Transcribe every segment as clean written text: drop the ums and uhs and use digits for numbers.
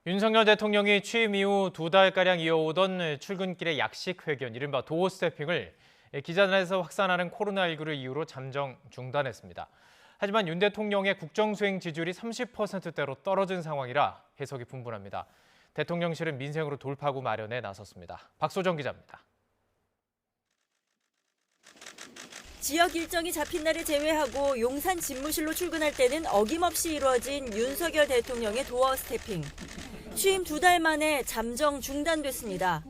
윤석열 대통령이 취임 이후 2달가량 이어오던 출근길의 약식 회견, 이른바 도어 스태핑을 기자단에서 확산하는 코로나19를 이유로 잠정 중단했습니다. 하지만 윤 대통령의 국정수행 지지율이 30%대로 떨어진 상황이라 해석이 분분합니다. 대통령실은 민생으로 돌파구 마련에 나섰습니다. 박소정 기자입니다. 지역 일정이 잡힌 날을 제외하고 용산 집무실로 출근할 때는 어김없이 이루어진 윤석열 대통령의 도어 스태핑. 취임 2달 만에 잠정 중단됐습니다.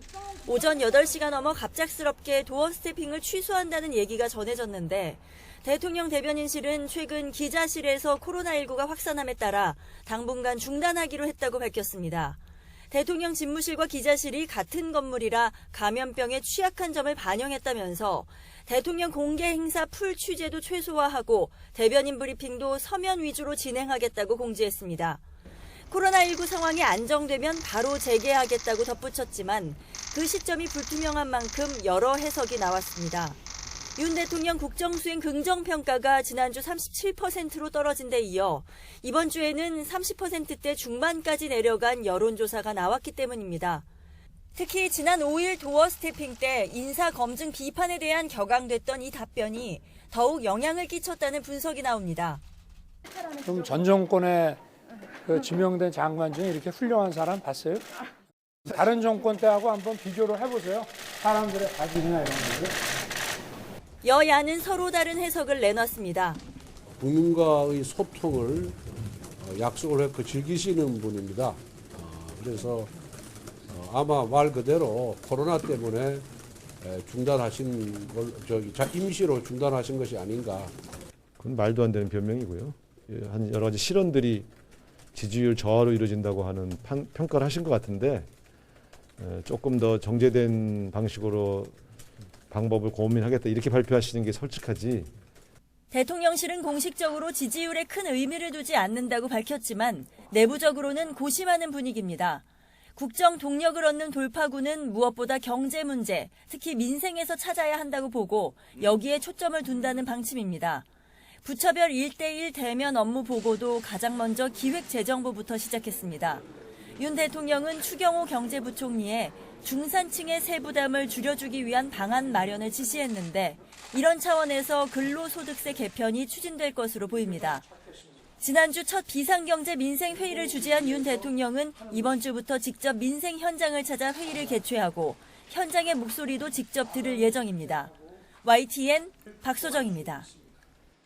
오전 8시가 넘어 갑작스럽게 도어 스태핑을 취소한다는 얘기가 전해졌는데 대통령 대변인실은 최근 기자실에서 코로나19가 확산함에 따라 당분간 중단하기로 했다고 밝혔습니다. 대통령 집무실과 기자실이 같은 건물이라 감염병에 취약한 점을 반영했다면서 대통령 공개 행사 풀 취재도 최소화하고 대변인 브리핑도 서면 위주로 진행하겠다고 공지했습니다. 코로나19 상황이 안정되면 바로 재개하겠다고 덧붙였지만 그 시점이 불투명한 만큼 여러 해석이 나왔습니다. 윤 대통령 국정수행 긍정평가가 지난주 37%로 떨어진 데 이어 이번 주에는 30%대 중반까지 내려간 여론조사가 나왔기 때문입니다. 특히 지난 5일 도어 스태핑 때 인사검증 비판에 대한 격앙됐던 이 답변이 더욱 영향을 끼쳤다는 분석이 나옵니다. 그럼 전 정권에 지명된 장관 중에 이렇게 훌륭한 사람 봤어요? 다른 정권 때하고 한번 비교를 해보세요. 사람들의 가질이나 이런 거죠. 여야는 서로 다른 해석을 내놨습니다. 국민과의 소통을 약속을 했고 즐기시는 분입니다. 그래서 아마 말 그대로 코로나 때문에 중단하신 임시로 중단하신 것이 아닌가. 그건 말도 안 되는 변명이고요. 한 여러 가지 실언들이 지지율 저하로 이루어진다고 하는 평가를 하신 것 같은데 조금 더 정제된 방식으로 방법을 고민하겠다 이렇게 발표하시는 게 솔직하지. 대통령실은 공식적으로 지지율에 큰 의미를 두지 않는다고 밝혔지만 내부적으로는 고심하는 분위기입니다. 국정 동력을 얻는 돌파구는 무엇보다 경제 문제, 특히 민생에서 찾아야 한다고 보고 여기에 초점을 둔다는 방침입니다. 부처별 1대1 대면 업무 보고도 가장 먼저 기획재정부부터 시작했습니다. 윤 대통령은 추경호 경제부총리에 중산층의 세부담을 줄여주기 위한 방안 마련을 지시했는데 이런 차원에서 근로소득세 개편이 추진될 것으로 보입니다. 지난주 첫 비상경제 민생회의를 주재한 윤 대통령은 이번 주부터 직접 민생 현장을 찾아 회의를 개최하고 현장의 목소리도 직접 들을 예정입니다. YTN 박소정입니다.